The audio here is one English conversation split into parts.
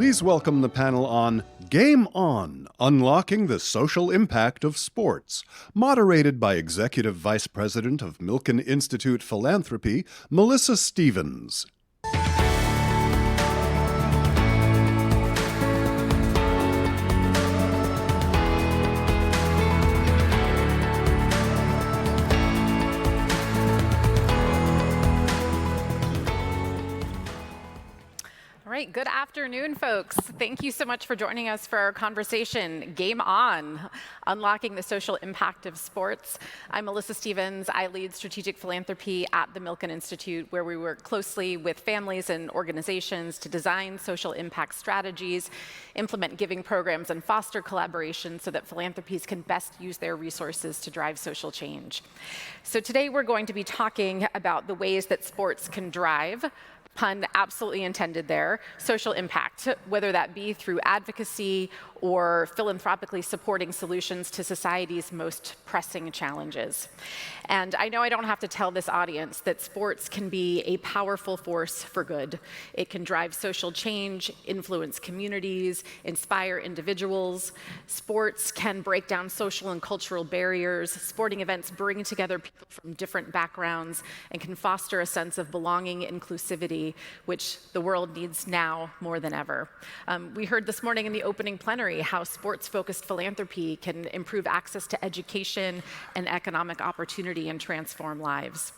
Please welcome the panel on Game On, Unlocking the Social Impact of Sports, moderated by Executive Vice President of Milken Institute Philanthropy, Melissa Stevens. Good afternoon, folks. Thank you so much for joining us for our conversation, Game On, Unlocking the Social Impact of Sports. I'm Melissa Stevens. I lead strategic philanthropy at the Milken Institute, where we work closely with families and organizations to design social impact strategies, implement giving programs, and foster collaboration so that philanthropies can best use their resources to drive social change. So today we're going to be talking about the ways that sports can drive, pun absolutely intended there, social impact, whether that be through advocacy or philanthropically supporting solutions to society's most pressing challenges. And I know I don't have to tell this audience that sports can be a powerful force for good. It can drive social change, influence communities, inspire individuals. Sports can break down social and cultural barriers. Sporting events bring together people from different backgrounds and can foster a sense of belonging, inclusivity, which the world needs now more than ever. We heard this morning in the opening plenary how sports-focused philanthropy can improve access to education and economic opportunity and transform lives.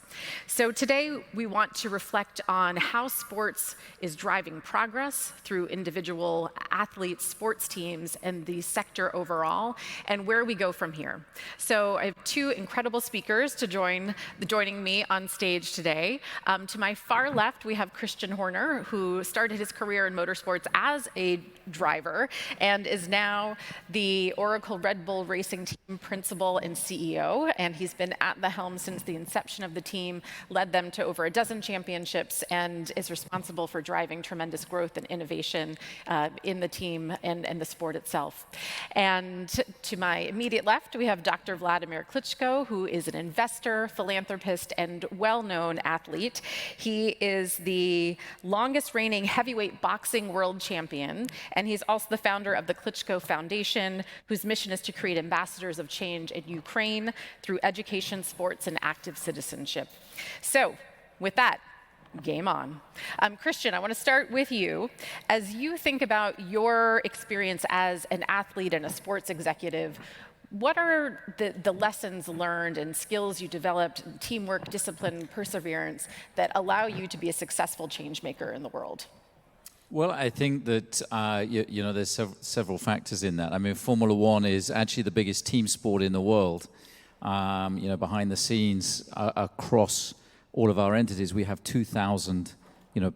So today we want to reflect on how sports is driving progress through individual athletes, sports teams, and the sector overall, and where we go from here. So I have two incredible speakers joining me on stage today. To my far left, we have Christian Horner, who started his career in motorsports as a driver and is now the Oracle Red Bull Racing Team principal and CEO, and he's been at the helm since the inception of the team, led them to over a dozen championships, and is responsible for driving tremendous growth and innovation in the team and the sport itself. And to my immediate left, we have Dr. Wladimir Klitschko, who is an investor, philanthropist, and well-known athlete. He is the longest reigning heavyweight boxing world champion, and he's also the founder of the Klitschko Foundation, whose mission is to create ambassadors of change in Ukraine through education, sports, and active citizenship. So, with that, game on. Christian, I want to start with you. As you think about your experience as an athlete and a sports executive, what are the lessons learned and skills you developed, teamwork, discipline, perseverance, that allow you to be a successful change maker in the world? Well, I think that there's several factors in that. I mean, Formula One is actually the biggest team sport in the world. Behind the scenes, across all of our entities, we have 2,000,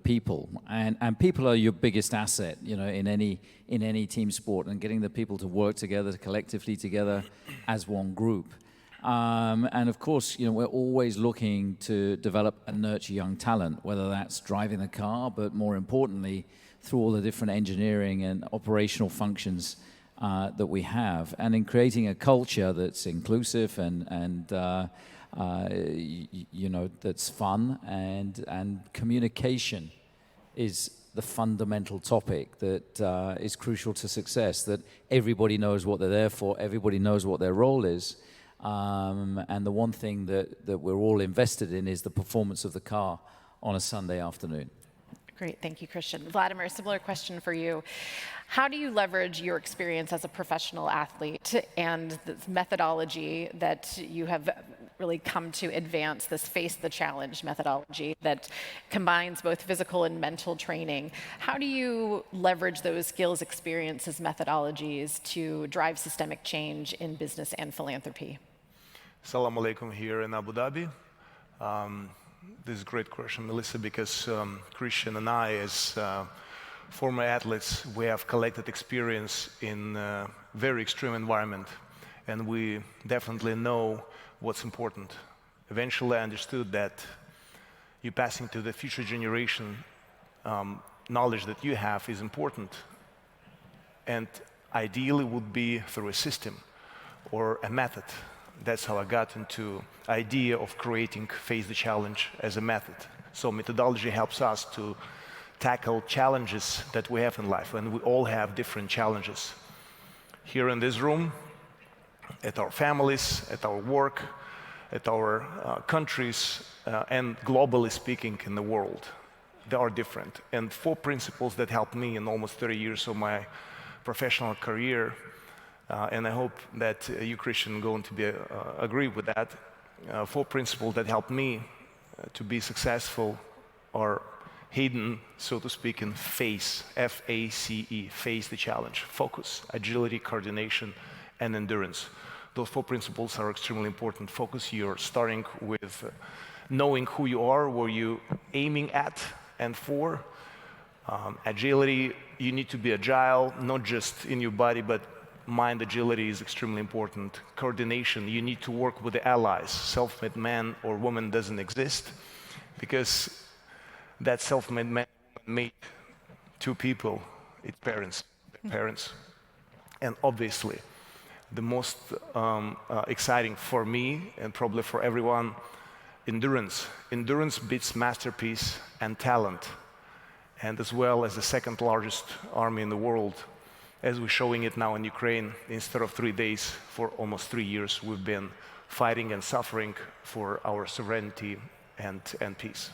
people, and people are your biggest asset, in any team sport, and getting the people to work together, collectively together as one group. And of course, we're always looking to develop and nurture young talent, whether that's driving the car, but more importantly, through all the different engineering and operational functions that we have, and in creating a culture that's inclusive and that's fun, and communication is the fundamental topic that is crucial to success, that everybody knows what they're there for, everybody knows what their role is, and the one thing that we're all invested in is the performance of the car on a Sunday afternoon. Great, thank you, Christian. Wladimir, a similar question for you. How do you leverage your experience as a professional athlete and the methodology that you have really come to advance, this face the challenge methodology that combines both physical and mental training? How do you leverage those skills, experiences, methodologies to drive systemic change in business and philanthropy? Assalamu alaikum here in Abu Dhabi. This is a great question, Melissa, because Christian and I, as former athletes, we have collected experience in a very extreme environment, and we definitely know what's important. Eventually, I understood that you passing to the future generation knowledge that you have is important, and ideally would be through a system or a method. That's how I got into idea of creating Face the Challenge as a method. So methodology helps us to tackle challenges that we have in life, and we all have different challenges. Here in this room, at our families, at our work, at our countries, and globally speaking in the world, they are different. And 4 principles that helped me in almost 30 years of my professional career, and I hope that you, Christian, are going to agree with that. 4 principles that helped me to be successful are hidden, so to speak, in FACE, F-A-C-E, face the challenge: focus, agility, coordination, and endurance. Those 4 principles are extremely important. Focus, you're starting with knowing who you are, where you're aiming at and for. Agility, you need to be agile, not just in your body, but mind agility is extremely important. Coordination, you need to work with the allies. Self-made man or woman doesn't exist, because that self-made man made 2 people, its parents. And obviously, the most exciting for me, and probably for everyone, endurance. Endurance beats masterpiece and talent, and as well as the 2nd largest army in the world. As we're showing it now in Ukraine, instead of 3 days, for almost 3 years, we've been fighting and suffering for our sovereignty and peace.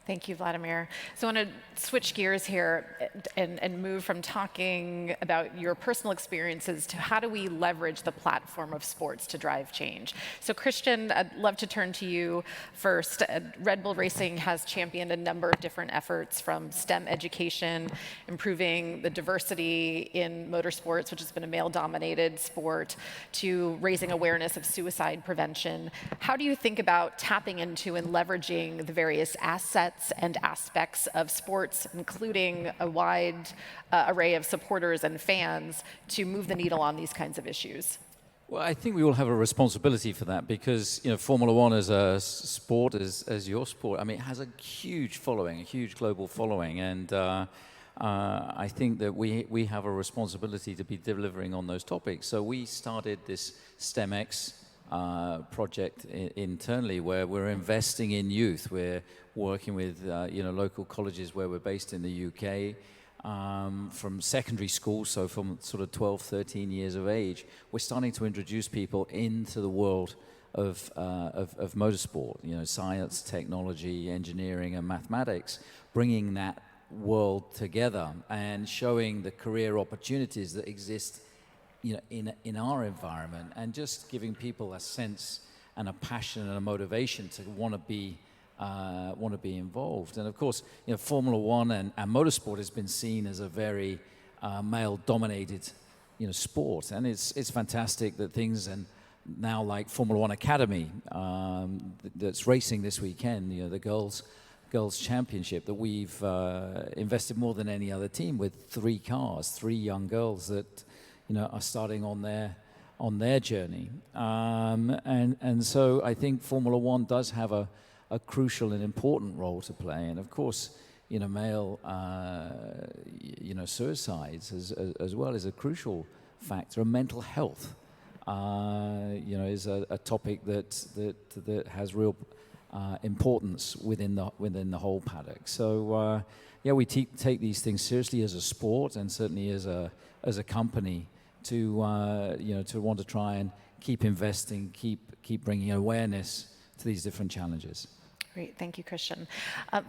Thank you, Wladimir. So I want to switch gears here and move from talking about your personal experiences to how do we leverage the platform of sports to drive change. So Christian, I'd love to turn to you first. Red Bull Racing has championed a number of different efforts, from STEM education, improving the diversity in motorsports, which has been a male-dominated sport, to raising awareness of suicide prevention. How do you think about tapping into and leveraging the various assets and aspects of sports, including a wide array of supporters and fans, to move the needle on these kinds of issues? Well, I think we all have a responsibility for that, because Formula One as a sport, as your sport, I mean, it has a huge following, a huge global following, and I think that we have a responsibility to be delivering on those topics. So we started this STEMX project internally, where we're investing in youth. We're working with local colleges where we're based in the UK, from secondary school, so from sort of 12, 13 years of age. We're starting to introduce people into the world of motorsport, science, technology, engineering, and mathematics, bringing that world together and showing the career opportunities that exist in our environment, and just giving people a sense and a passion and a motivation to want to be involved. And of course, Formula One and motorsport has been seen as a very male-dominated, sport, and it's fantastic that things, and now like Formula One Academy that's racing this weekend, the girls championship, that we've invested more than any other team with 3 cars, 3 young girls that are starting on their journey, and so I think Formula One does have a crucial and important role to play. And of course, male suicides as well is a crucial factor. And mental health is a topic that has real importance within the whole paddock. So we take these things seriously as a sport, and certainly as a company, to want to try and keep investing, keep bringing awareness to these different challenges. Great, thank you, Christian.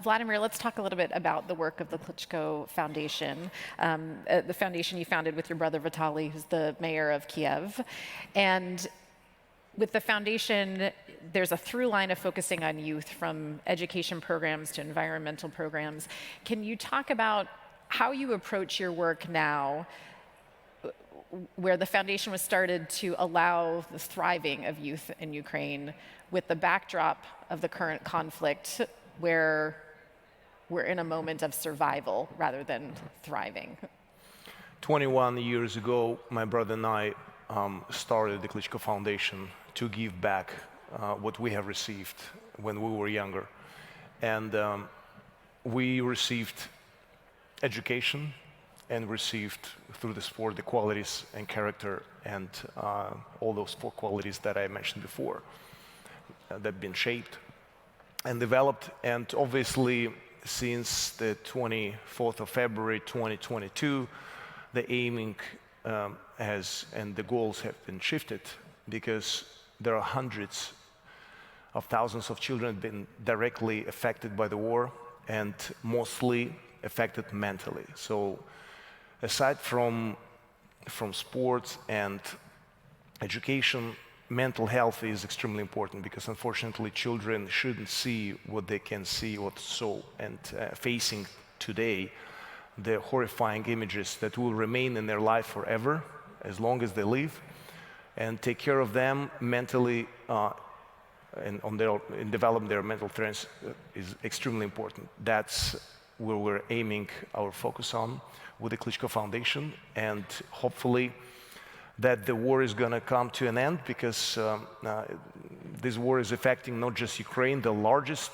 Wladimir, let's talk a little bit about the work of the Klitschko Foundation, the foundation you founded with your brother Vitaly, who's the mayor of Kiev. And with the foundation, there's a through line of focusing on youth, from education programs to environmental programs. Can you talk about how you approach your work now, where the foundation was started to allow the thriving of youth in Ukraine, with the backdrop of the current conflict, where we're in a moment of survival rather than thriving? 21 years ago, my brother and I started the Klitschko Foundation to give back what we have received when we were younger. And we received education, and received through the sport the qualities and character and all those 4 qualities that I mentioned before that have been shaped and developed. And obviously since the 24th of February 2022, the aiming and the goals have been shifted because there are hundreds of thousands of children been directly affected by the war and mostly affected mentally. So aside from sports and education, mental health is extremely important because unfortunately children shouldn't see what they can see or so, and facing today the horrifying images that will remain in their life forever as long as they live, and take care of them mentally and develop their mental strengths is extremely important. That's where we're aiming our focus on with the Klitschko Foundation, and hopefully that the war is going to come to an end, because this war is affecting not just Ukraine, the largest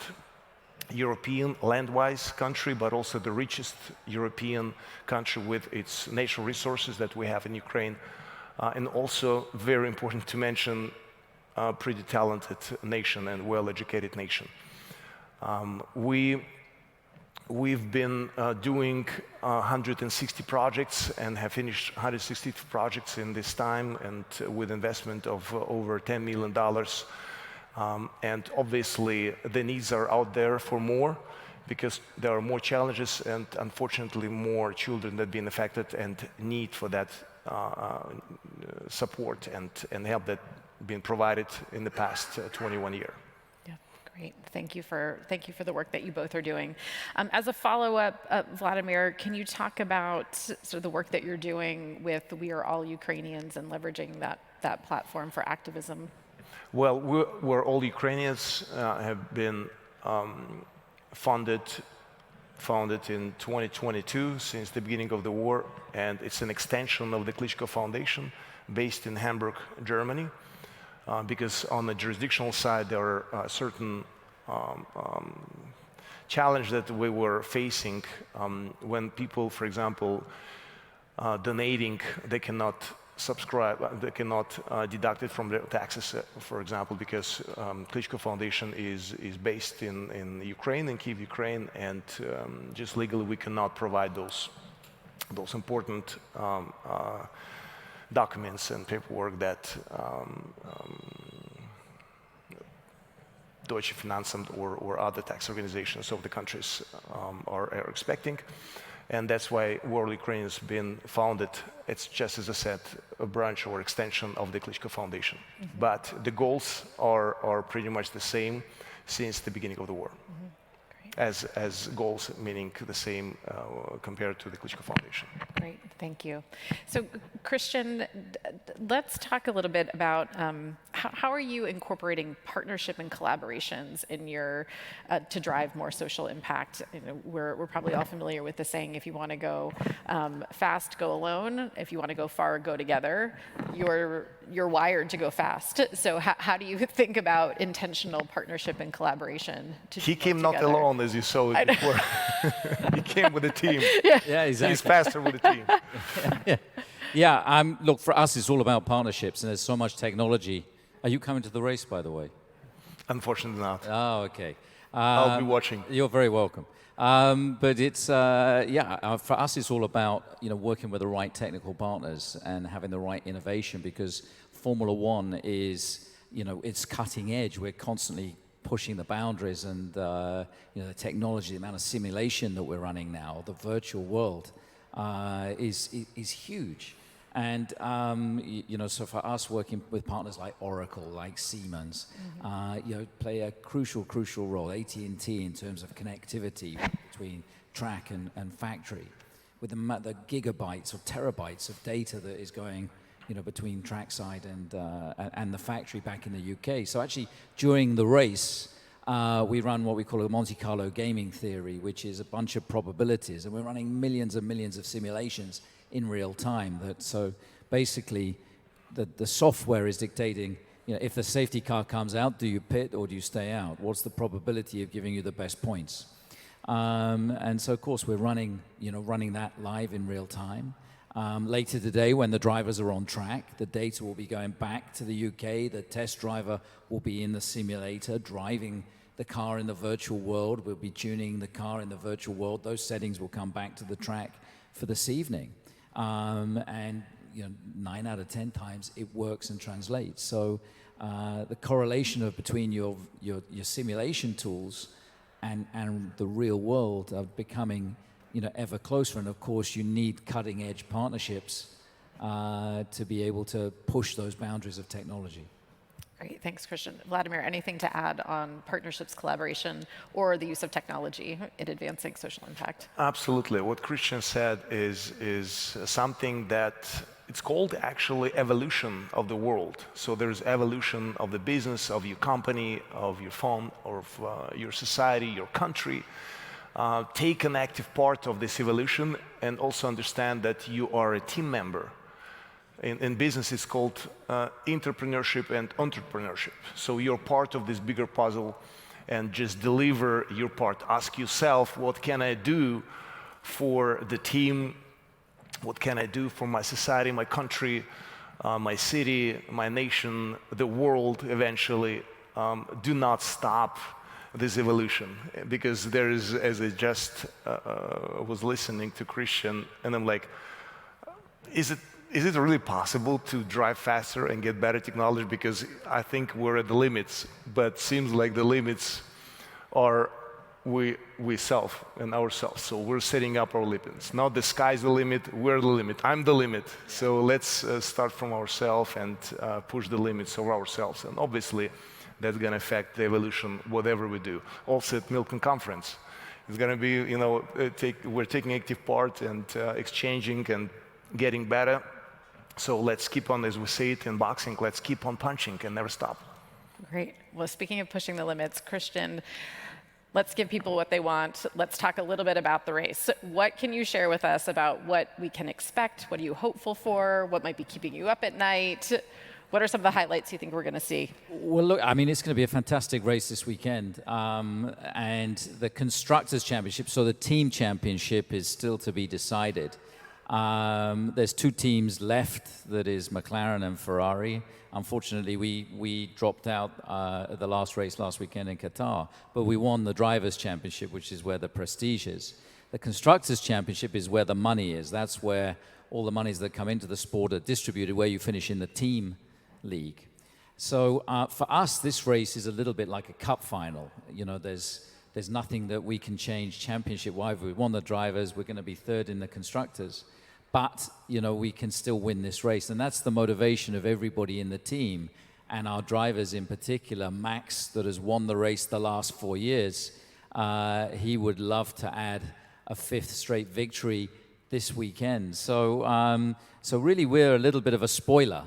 European land-wise country, but also the richest European country with its natural resources that we have in Ukraine, and also very important to mention, a pretty talented nation and well-educated nation. We've been doing 160 projects and have finished 160 projects in this time, and with investment of over $10 million. And obviously the needs are out there for more, because there are more challenges and unfortunately more children that have been affected and need for that support and help that been provided in the past 21 years. Great. Thank you for the work that you both are doing. As a follow-up, Wladimir, can you talk about sort of the work that you're doing with We Are All Ukrainians and leveraging that platform for activism? Well, We're All Ukrainians have been founded in 2022, since the beginning of the war, and it's an extension of the Klitschko Foundation based in Hamburg, Germany. Because on the jurisdictional side, there are certain challenges that we were facing when people, for example, donating, they cannot subscribe, they cannot deduct it from their taxes, for example, because Klitschko Foundation is based in Ukraine, in Kyiv, Ukraine, and just legally we cannot provide those important documents and paperwork that Deutsche Finanzamt or other tax organizations of the countries are expecting. And that's why World Ukraine has been founded. It's just, as I said, a branch or extension of the Klitschko Foundation. Mm-hmm. But the goals are pretty much the same since the beginning of the war. Mm-hmm. As goals, meaning the same compared to the Klitschko Foundation. Great, thank you. So, Christian, let's talk a little bit about how are you incorporating partnership and collaborations in your to drive more social impact? You know, we're probably all familiar with the saying: if you want to go fast, go alone. If you want to go far, go together. You're wired to go fast. So, how do you think about intentional partnership and collaboration? He came not alone, as you saw it before. He came with a team. Yeah, exactly. He's faster with a team. Yeah, look, for us, it's all about partnerships, and there's so much technology. Are you coming to the race, by the way? Unfortunately not. Oh, okay. I'll be watching. You're very welcome. But it's, for us, it's all about, working with the right technical partners and having the right innovation, because Formula One is, it's cutting edge. We're constantly pushing the boundaries, and the technology, the amount of simulation that we're running now, the virtual world is huge. And so for us, working with partners like Oracle, like Siemens, mm-hmm. Play a crucial role. AT&T in terms of connectivity between track and factory, with the gigabytes or terabytes of data that is going between trackside and the factory back in the UK. So actually, during the race, we run what we call a Monte Carlo gaming theory, which is a bunch of probabilities, and we're running millions and millions of simulations in real time. So basically, the software is dictating, if the safety car comes out, do you pit or do you stay out? What's the probability of giving you the best points? And so, of course, we're running that live in real time. Later today, when the drivers are on track, the data will be going back to the UK. The test driver will be in the simulator driving the car in the virtual world. We'll be tuning the car in the virtual world. Those settings will come back to the track for this evening. And 9 out of 10 times it works and translates. So the correlation between your simulation tools and the real world are becoming ever closer. And of course, you need cutting edge partnerships to be able to push those boundaries of technology. Great, thanks, Christian. Wladimir, anything to add on partnerships, collaboration, or the use of technology in advancing social impact? Absolutely. What Christian said is something that it's called actually evolution of the world. So there's evolution of the business, of your company, of your firm, of your society, your country. Take an active part of this evolution and also understand that you are a team member. In business, it's called entrepreneurship and entrepreneurship. So you're part of this bigger puzzle and just deliver your part. Ask yourself, what can I do for the team? What can I do for my society, my country, my city, my nation, the world eventually? Do not stop this evolution, because there is, as I just was listening to Christian, and I'm like, is it really possible to drive faster and get better technology? Because I think we're at the limits, but seems like the limits are we self and ourselves. So we're setting up our limits. Not the sky's the limit, we're the limit. I'm the limit. So let's start from ourselves and push the limits of ourselves. And obviously, that's going to affect the evolution, whatever we do. Also at Milken conference, it's going to be, we're taking active part and exchanging and getting better. So let's keep on, as we say it in boxing, let's keep on punching and never stop. Great. Well, speaking of pushing the limits, Christian, let's give people what they want. Let's talk a little bit about the race. What can you share with us about what we can expect? What are you hopeful for? What might be keeping you up at night? What are some of the highlights you think we're going to see? Well, look, I mean, it's going to be a fantastic race this weekend. And the Constructors' Championship, so the team championship, is still to be decided. There's 2 teams left, that is McLaren and Ferrari. Unfortunately, we dropped out at the last race last weekend in Qatar, but we won the Drivers' Championship, which is where the prestige is. The Constructors' Championship is where the money is. That's where all the monies that come into the sport are distributed, where you finish in the team league. So for us, this race is a little bit like a cup final. There's nothing that we can change championship-wise. We won the Drivers, we're going to be 3rd in the Constructors. But, we can still win this race. And that's the motivation of everybody in the team. And our drivers in particular, Max, that has won the race the last 4 years, he would love to add a 5th straight victory this weekend. So really we're a little bit of a spoiler.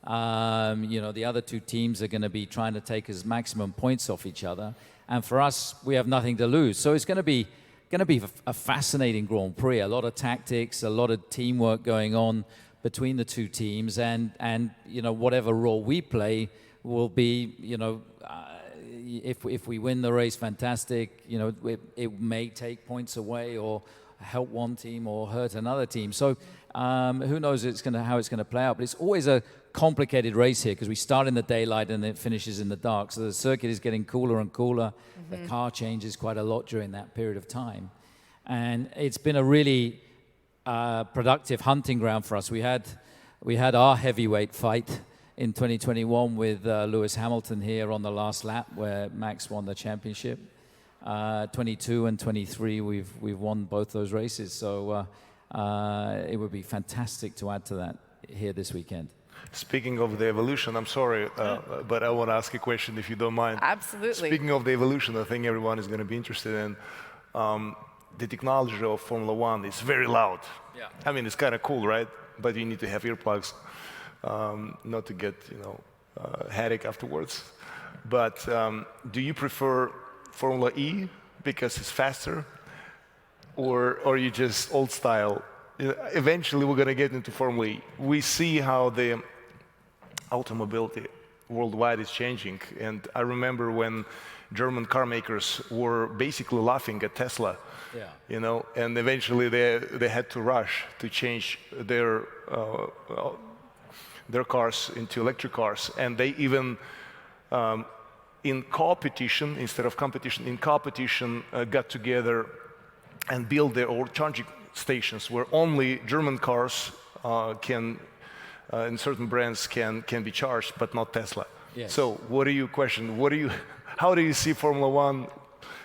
The other 2 teams are going to be trying to take as maximum points off each other. And for us, we have nothing to lose. So it's going to be a fascinating Grand Prix. A lot of tactics, a lot of teamwork going on between the 2 teams, and whatever role we play will be, if we win the race, fantastic. It may take points away or help one team or hurt another team. So who knows how it's going to play out. But it's always a complicated race here because we start in the daylight and it finishes in the dark. So the circuit is getting cooler and cooler. Mm-hmm. The car changes quite a lot during that period of time. And it's been a really productive hunting ground for us. We had our heavyweight fight in 2021 with Lewis Hamilton here on the last lap where Max won the championship. 22 and 23, we've won both those races. So it would be fantastic to add to that here this weekend. Speaking of the evolution, I'm sorry, but I want to ask a question if you don't mind. Absolutely. Speaking of the evolution, I think everyone is going to be interested in the technology of Formula One. Is very loud. Yeah. I mean, it's kind of cool, right? But you need to have earplugs, not to get headache afterwards. But do you prefer Formula E because it's faster, or you just old style? Eventually, we're going to get into Formula E. We see how the automobility worldwide is changing. And I remember when German car makers were basically laughing at Tesla, and eventually they had to rush to change their cars into electric cars. And they even in competition, instead of competition, in competition, got together and built their own charging stations where only German cars and certain brands can be charged, but not Tesla. Yes. So what do you question? How do you see Formula One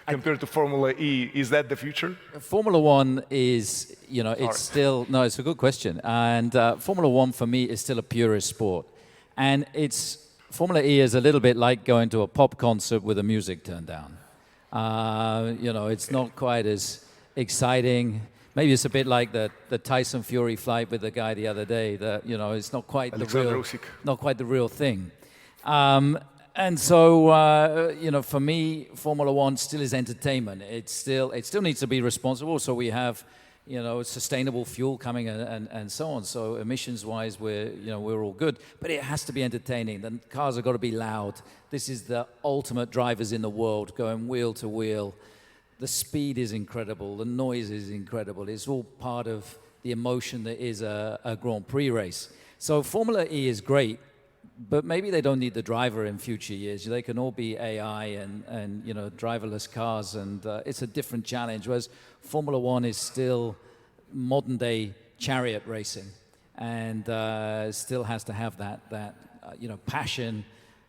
compared to Formula E? Is that the future? Formula One is, it's still, no, it's a good question. And Formula One for me is still a purist sport. And Formula E is a little bit like going to a pop concert with the music turned down. It's not quite as exciting. Maybe it's a bit like the Tyson Fury fight with the guy the other day. It's not quite the real thing. And so, for me, Formula One still is entertainment. It still needs to be responsible. So we have, sustainable fuel coming and so on. So emissions-wise, we're all good. But it has to be entertaining. The cars have got to be loud. This is the ultimate drivers in the world, going wheel to wheel. The speed is incredible. The noise is incredible. It's all part of the emotion that is a Grand Prix race. So Formula E is great. But maybe they don't need the driver in future years. They can all be AI and driverless cars, and it's a different challenge. Whereas Formula One is still modern day chariot racing, and still has to have that passion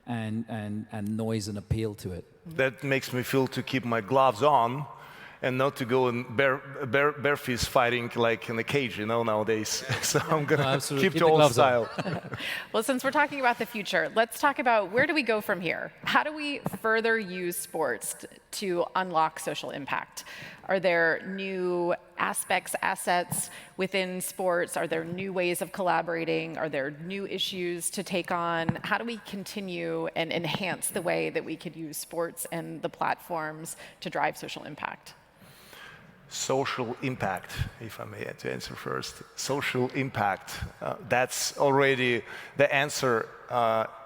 and noise and appeal to it. That makes me feel to keep my gloves on and not to go in bare fist fighting like in a cage, nowadays. So I'm gonna keep to old style. Well, since we're talking about the future, let's talk about where do we go from here? How do we further use sports to unlock social impact? Are there new aspects, assets within sports? Are there new ways of collaborating? Are there new issues to take on? How do we continue and enhance the way that we could use sports and the platforms to drive social impact? Social impact, if I may to answer first. Social impact, that's already the answer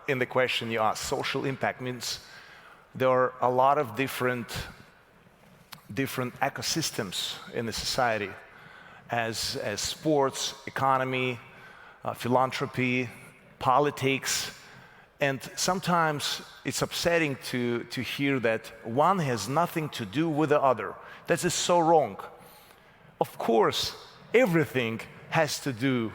in the question you asked. Social impact means there are a lot of different ecosystems in the society, as sports, economy, philanthropy, politics, and sometimes it's upsetting to hear that one has nothing to do with the other. That is so wrong. Of course, everything has to do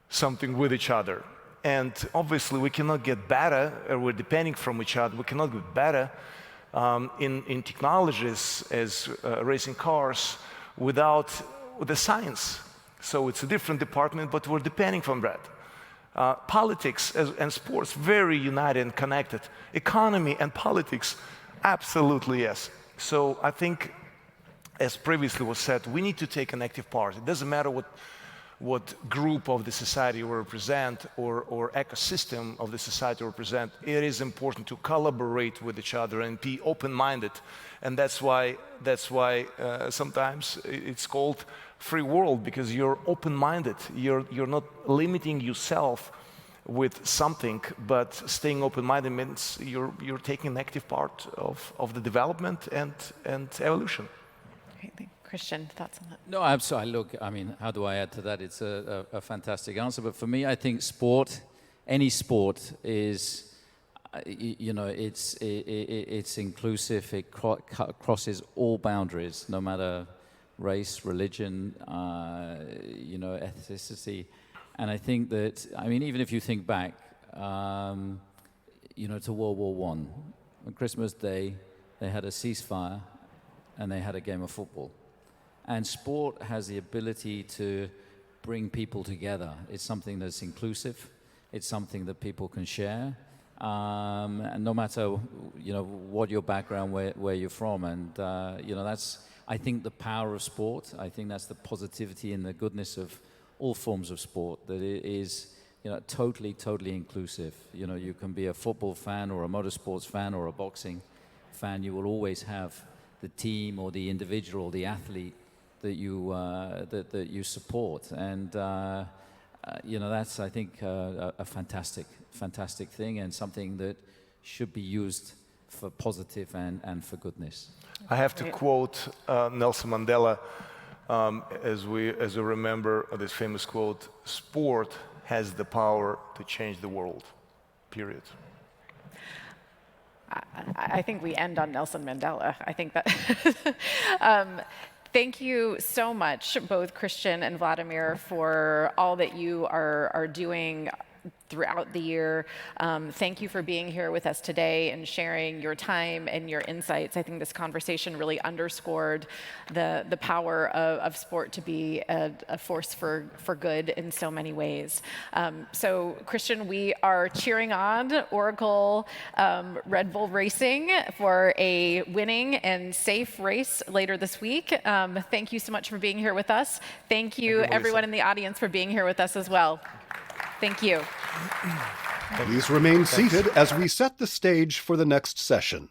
something with each other. And obviously, we cannot get better, or we're depending from each other. We cannot get better in technologies as racing cars without the science. So it's a different department, but we're depending from that. Politics and sports, very united and connected. Economy and politics, absolutely yes. So I think, as previously was said, we need to take an active part. It doesn't matter what group of the society we represent or ecosystem of the society we represent. It is important to collaborate with each other and be open-minded. And that's why sometimes it's called free world, because you're open-minded. You're not limiting yourself with something, but staying open-minded means you're taking an active part of the development and evolution. Great. Christian, thoughts on that? No, absolutely. Look, how do I add to that? It's a fantastic answer. But for me, I think any sport is, it's inclusive. It crosses all boundaries, no matter race, religion, ethnicity. And I think that, even if you think back, to World War I, on Christmas Day, they had a ceasefire and they had a game of football. And sport has the ability to bring people together. It's something that's inclusive. It's something that people can share. And no matter, what your background, where you're from. And, that's, I think, the power of sport. I think that's the positivity and the goodness of all forms of sport, that it is, totally, totally inclusive. You can be a football fan or a motorsports fan or a boxing fan. You will always have the team or the individual, the athlete that you support, and that's, I think, a fantastic thing, and something that should be used for positive and for goodness. I have to quote Nelson Mandela, as we remember this famous quote: "Sport has the power to change the world." Period. I think we end on Nelson Mandela. I think that. Thank you so much, both Christian and Wladimir, for all that you are doing throughout the year. Thank you for being here with us today and sharing your time and your insights. I think this conversation really underscored the power of sport to be a force for good in so many ways. So, Christian, we are cheering on Oracle Red Bull Racing for a winning and safe race later this week. Thank you so much for being here with us. Thank you, everyone in the audience, for being here with us as well. Thank you. Please remain seated as we set the stage for the next session.